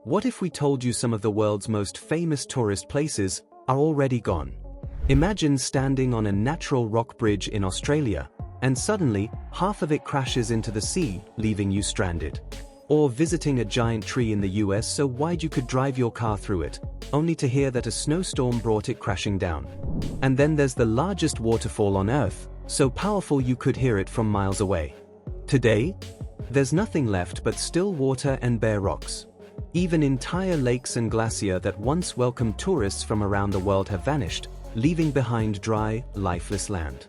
What if we told you some of the world's most famous tourist places are already gone? Imagine standing on a natural rock bridge in Australia, and suddenly, half of it crashes into the sea, leaving you stranded. Or visiting a giant tree in the US so wide you could drive your car through it, only to hear that a snowstorm brought it crashing down. And then there's the largest waterfall on Earth, so powerful you could hear it from miles away. Today, there's nothing left but still water and bare rocks. Even entire lakes and glaciers that once welcomed tourists from around the world have vanished, leaving behind dry, lifeless land.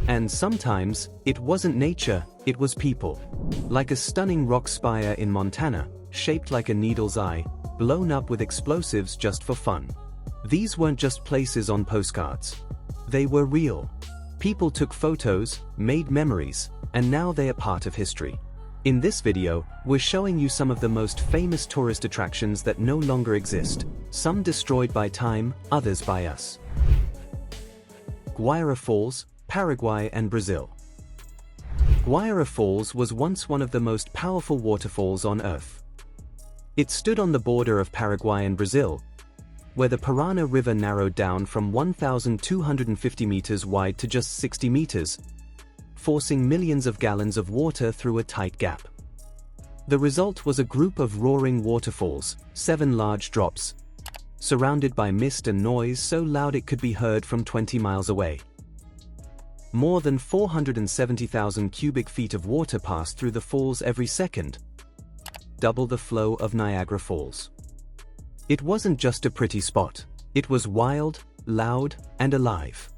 And sometimes, it wasn't nature, it was people. Like a stunning rock spire in Montana, shaped like a needle's eye, blown up with explosives just for fun. These weren't just places on postcards. They were real. People took photos, made memories, and now they are part of history. In this video, we're showing you some of the most famous tourist attractions that no longer exist, some destroyed by time, others by us. Guaíra Falls, Paraguay and Brazil. Guaíra Falls was once one of the most powerful waterfalls on Earth. It stood on the border of Paraguay and Brazil, where the Parana River narrowed down from 1,250 meters wide to just 60 meters, forcing millions of gallons of water through a tight gap. The result was a group of roaring waterfalls, 7 large drops, surrounded by mist and noise so loud it could be heard from 20 miles away. More than 470,000 cubic feet of water passed through the falls every second, double the flow of Niagara Falls. It wasn't just a pretty spot, it was wild, loud, and alive.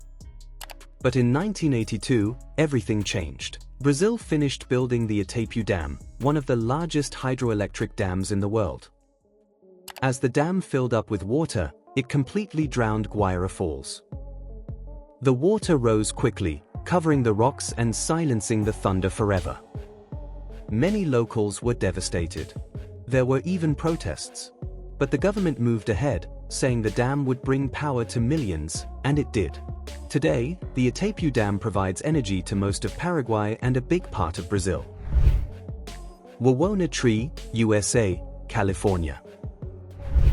But in 1982, everything changed. Brazil finished building the Itaipu Dam, one of the largest hydroelectric dams in the world. As the dam filled up with water, it completely drowned Guaíra Falls. The water rose quickly, covering the rocks and silencing the thunder forever. Many locals were devastated. There were even protests. But the government moved ahead, saying the dam would bring power to millions, and it did. Today, the Itaipu Dam provides energy to most of Paraguay and a big part of Brazil. Wawona Tree, USA, California.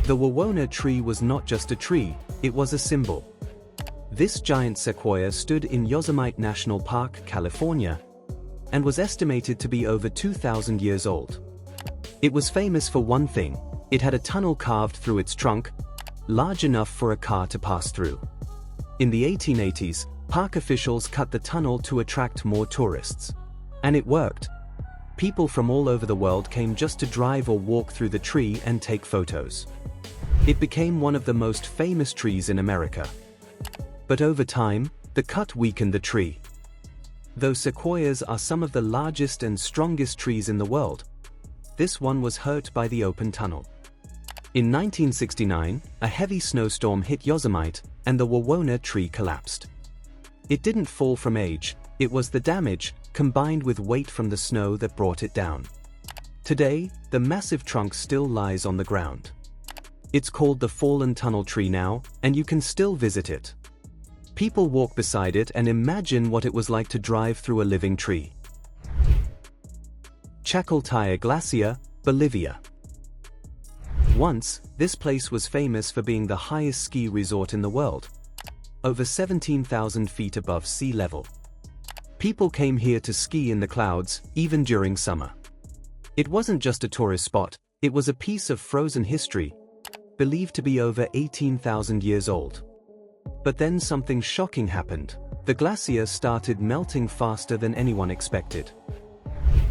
The Wawona tree was not just a tree, it was a symbol. This giant sequoia stood in Yosemite National Park, California, and was estimated to be over 2,000 years old. It was famous for one thing: it had a tunnel carved through its trunk, large enough for a car to pass through. In the 1880s, park officials cut the tunnel to attract more tourists. And it worked. People from all over the world came just to drive or walk through the tree and take photos. It became one of the most famous trees in America. But over time, the cut weakened the tree. Though sequoias are some of the largest and strongest trees in the world, this one was hurt by the open tunnel. In 1969, a heavy snowstorm hit Yosemite, and the Wawona tree collapsed. It didn't fall from age, it was the damage, combined with weight from the snow that brought it down. Today, the massive trunk still lies on the ground. It's called the Fallen Tunnel Tree now, and you can still visit it. People walk beside it and imagine what it was like to drive through a living tree. Chacaltaya Glacier, Bolivia. Once, this place was famous for being the highest ski resort in the world, over 17,000 feet above sea level. People came here to ski in the clouds, even during summer. It wasn't just a tourist spot, it was a piece of frozen history, believed to be over 18,000 years old. But then something shocking happened. The glacier started melting faster than anyone expected.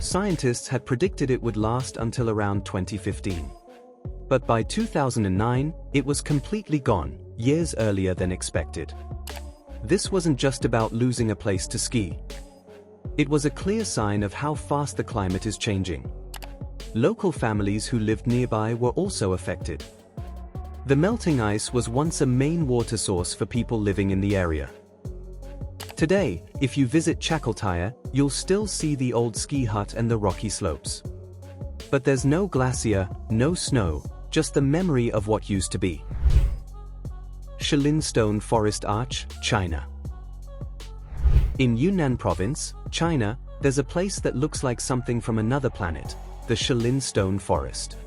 Scientists had predicted it would last until around 2015. But by 2009, it was completely gone, years earlier than expected. This wasn't just about losing a place to ski. It was a clear sign of how fast the climate is changing. Local families who lived nearby were also affected. The melting ice was once a main water source for people living in the area. Today, if you visit Chacaltaya, you'll still see the old ski hut and the rocky slopes. But there's no glacier, no snow, just the memory of what used to be. Shilin Stone Forest Arch, China. In Yunnan Province, China, there's a place that looks like something from another planet, the Shilin Stone Forest.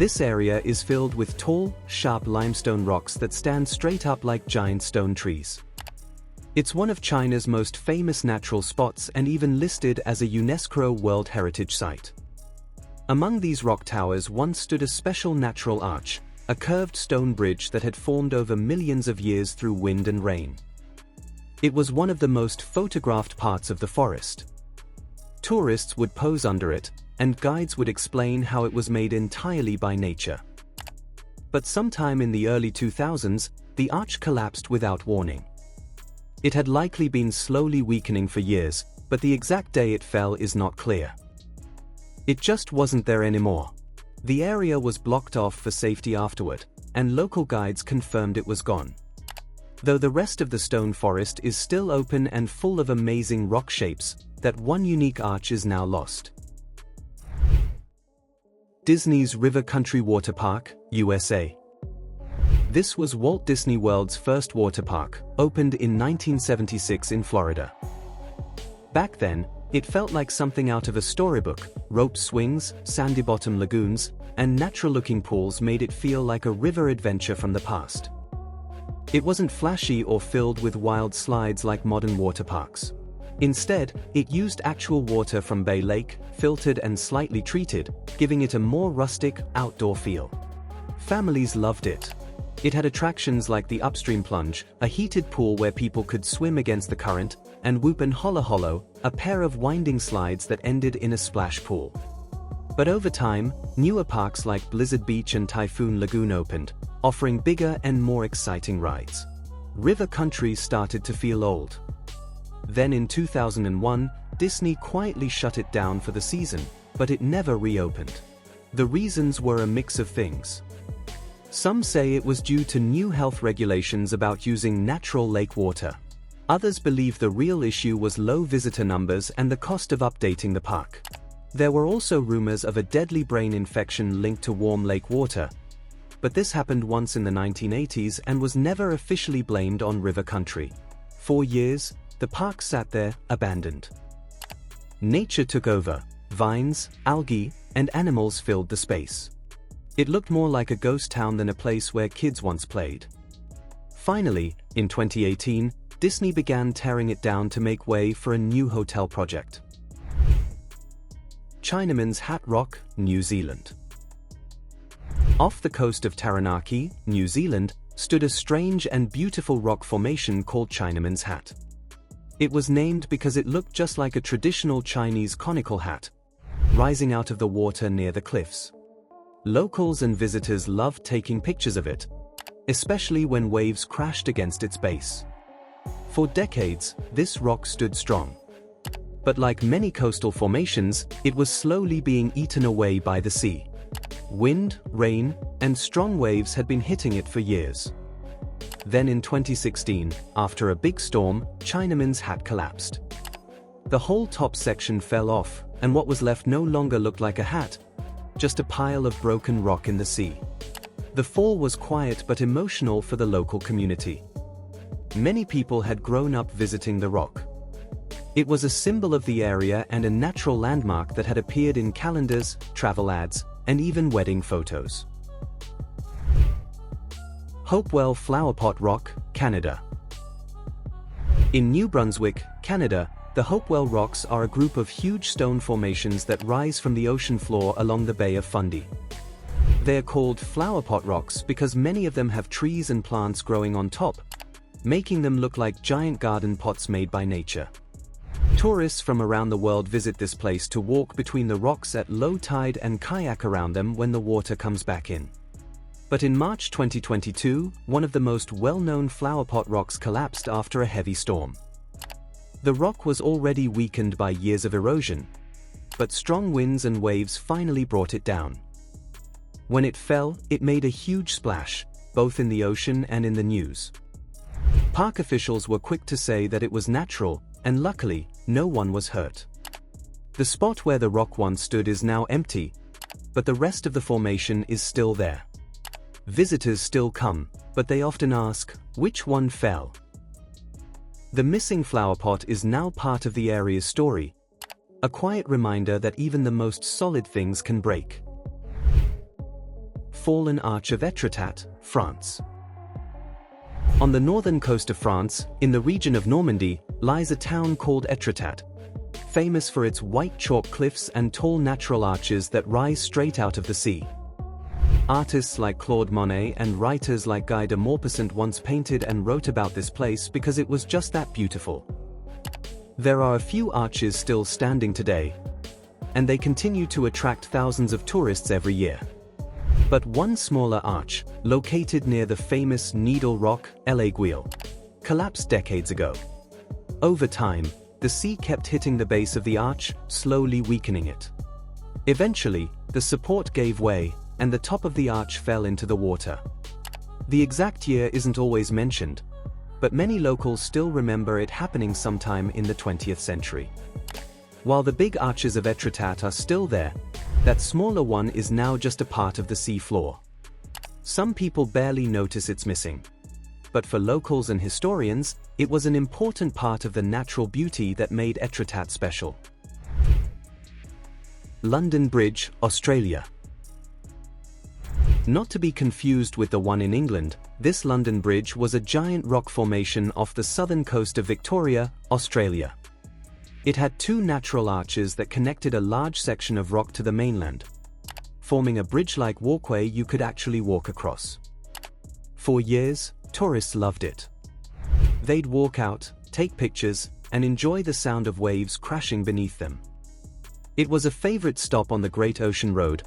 This area is filled with tall, sharp limestone rocks that stand straight up like giant stone trees. It's one of China's most famous natural spots and even listed as a UNESCO World Heritage Site. Among these rock towers once stood a special natural arch, a curved stone bridge that had formed over millions of years through wind and rain. It was one of the most photographed parts of the forest. Tourists would pose under it, and guides would explain how it was made entirely by nature. But sometime in the early 2000s, the arch collapsed without warning. It had likely been slowly weakening for years, but the exact day it fell is not clear. It just wasn't there anymore. The area was blocked off for safety afterward, and local guides confirmed it was gone. Though the rest of the stone forest is still open and full of amazing rock shapes, that one unique arch is now lost. Disney's River Country Water Park, USA. This was Walt Disney World's first water park, opened in 1976 in Florida. Back then, it felt like something out of a storybook. Rope swings, sandy-bottom lagoons, and natural-looking pools made it feel like a river adventure from the past. It wasn't flashy or filled with wild slides like modern water parks. Instead, it used actual water from Bay Lake, filtered and slightly treated, giving it a more rustic, outdoor feel. Families loved it. It had attractions like the Upstream Plunge, a heated pool where people could swim against the current, and Whoop and Holla Hollow, a pair of winding slides that ended in a splash pool. But over time, newer parks like Blizzard Beach and Typhoon Lagoon opened, offering bigger and more exciting rides. River Country started to feel old. Then in 2001, Disney quietly shut it down for the season, but it never reopened. The reasons were a mix of things. Some say it was due to new health regulations about using natural lake water. Others believe the real issue was low visitor numbers and the cost of updating the park. There were also rumors of a deadly brain infection linked to warm lake water, but this happened once in the 1980s and was never officially blamed on River Country. For years, the park sat there, abandoned. Nature took over. Vines, algae, and animals filled the space. It looked more like a ghost town than a place where kids once played. Finally, in 2018, Disney began tearing it down to make way for a new hotel project. Chinaman's Hat Rock, New Zealand. Off the coast of Taranaki, New Zealand, stood a strange and beautiful rock formation called Chinaman's Hat. It was named because it looked just like a traditional Chinese conical hat, rising out of the water near the cliffs. Locals and visitors loved taking pictures of it, especially when waves crashed against its base. For decades, this rock stood strong. But like many coastal formations, it was slowly being eaten away by the sea. Wind, rain, and strong waves had been hitting it for years. Then in 2016, after a big storm, Chinaman's Hat collapsed. The whole top section fell off, and what was left no longer looked like a hat, just a pile of broken rock in the sea. The fall was quiet but emotional for the local community. Many people had grown up visiting the rock. It was a symbol of the area and a natural landmark that had appeared in calendars, travel ads, and even wedding photos. Hopewell Flowerpot Rock, Canada. In New Brunswick, Canada, the Hopewell Rocks are a group of huge stone formations that rise from the ocean floor along the Bay of Fundy. They are called flowerpot rocks because many of them have trees and plants growing on top, making them look like giant garden pots made by nature. Tourists from around the world visit this place to walk between the rocks at low tide and kayak around them when the water comes back in. But in March 2022, one of the most well-known flowerpot rocks collapsed after a heavy storm. The rock was already weakened by years of erosion, but strong winds and waves finally brought it down. When it fell, it made a huge splash, both in the ocean and in the news. Park officials were quick to say that it was natural, and luckily, no one was hurt. The spot where the rock once stood is now empty, but the rest of the formation is still there. Visitors still come, but they often ask, which one fell? The missing flowerpot is now part of the area's story, a quiet reminder that even the most solid things can break. fallen arch of Étretat, France. On the northern coast of France, in the region of Normandy, lies a town called Étretat, famous for its white chalk cliffs and tall natural arches that rise straight out of the sea. Artists like Claude Monet and writers like Guy de Maupassant once painted and wrote about this place because it was just that beautiful. There are a few arches still standing today, and they continue to attract thousands of tourists every year. But one smaller arch, located near the famous Needle Rock, l'Aiguille, collapsed decades ago. Over time, the sea kept hitting the base of the arch, slowly weakening it. Eventually, the support gave way, and the top of the arch fell into the water. The exact year isn't always mentioned, but many locals still remember it happening sometime in the 20th century. While the big arches of Étretat are still there, that smaller one is now just a part of the sea floor. Some people barely notice it's missing. But for locals and historians, it was an important part of the natural beauty that made Étretat special. London Bridge, Australia. Not to be confused with the one in England, this London Bridge was a giant rock formation off the southern coast of Victoria, Australia. It had two natural arches that connected a large section of rock to the mainland, forming a bridge-like walkway you could actually walk across. For years, tourists loved it. They'd walk out, take pictures, and enjoy the sound of waves crashing beneath them. It was a favorite stop on the Great Ocean Road,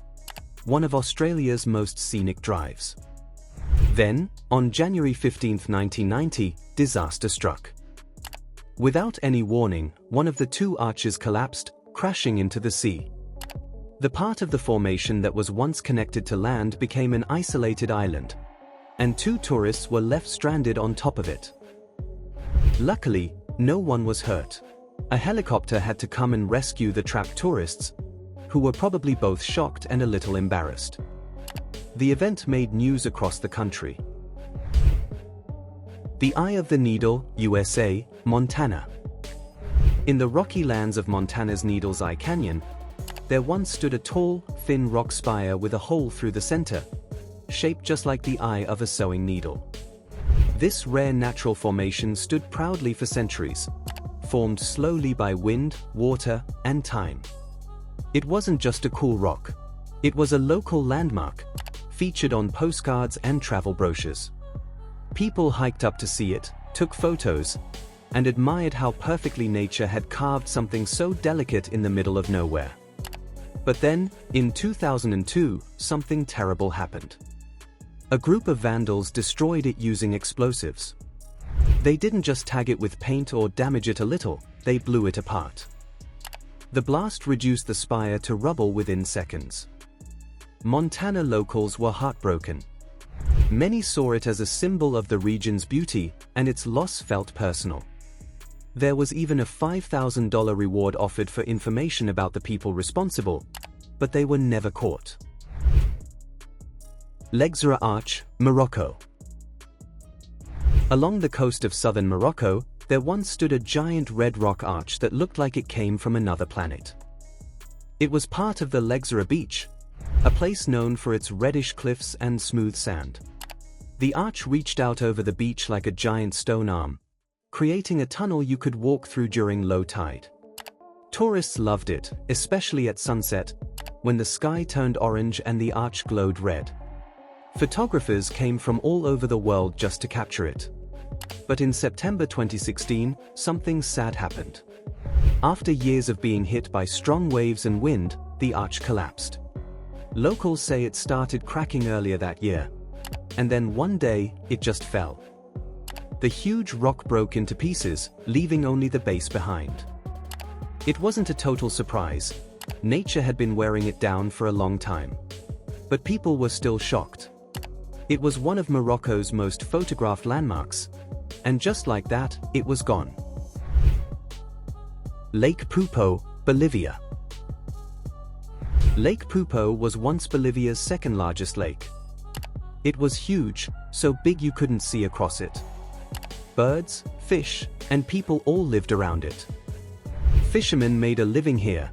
one of Australia's most scenic drives. Then, on January 15, 1990, disaster struck. Without any warning, one of the two arches collapsed, crashing into the sea. The part of the formation that was once connected to land became an isolated island, and two tourists were left stranded on top of it. Luckily, no one was hurt. A helicopter had to come and rescue the trapped tourists, who were probably both shocked and a little embarrassed. The event made news across the country. The Eye of the Needle, USA, Montana. In the rocky lands of Montana's Needles Eye Canyon, there once stood a tall, thin rock spire with a hole through the center, shaped just like the eye of a sewing needle. This rare natural formation stood proudly for centuries, formed slowly by wind, water, and time. It wasn't just a cool rock. It was a local landmark, featured on postcards and travel brochures. People hiked up to see it, took photos, and admired how perfectly nature had carved something so delicate in the middle of nowhere. But then, in 2002, something terrible happened. A group of vandals destroyed it using explosives. They didn't just tag it with paint or damage it a little, they blew it apart. The blast reduced the spire to rubble within seconds. Montana locals were heartbroken. Many saw it as a symbol of the region's beauty, and its loss felt personal. There was even a $5,000 reward offered for information about the people responsible, but they were never caught. L'Aguezra Arch, Morocco. Along the coast of southern Morocco, there once stood a giant red rock arch that looked like it came from another planet. It was part of the L'Aguezra Beach, a place known for its reddish cliffs and smooth sand. The arch reached out over the beach like a giant stone arm, creating a tunnel you could walk through during low tide. Tourists loved it, especially at sunset, when the sky turned orange and the arch glowed red. Photographers came from all over the world just to capture it. But in September 2016, something sad happened. After years of being hit by strong waves and wind, the arch collapsed. Locals say it started cracking earlier that year, and then one day, it just fell. The huge rock broke into pieces, leaving only the base behind. It wasn't a total surprise. Nature had been wearing it down for a long time. But people were still shocked. It was one of Morocco's most photographed landmarks, and just like that, it was gone. Lake Poopó, Bolivia. Lake Poopó was once Bolivia's second largest lake. It was huge, so big you couldn't see across it. Birds, fish, and people all lived around it. Fishermen made a living here,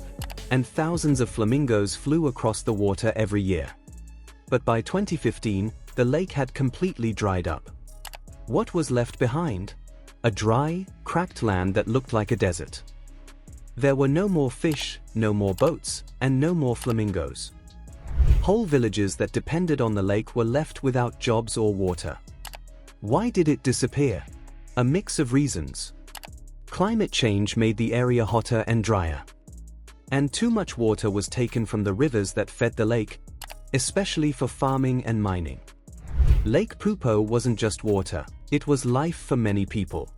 and thousands of flamingos flew across the water every year. but by 2015, the lake had completely dried up. What was left behind? A dry, cracked land that looked like a desert. There were no more fish, no more boats, and no more flamingos. Whole villages that depended on the lake were left without jobs or water. Why did it disappear? A mix of reasons. Climate change made the area hotter and drier. And too much water was taken from the rivers that fed the lake, especially for farming and mining. Lake Poopo wasn't just water, it was life for many people.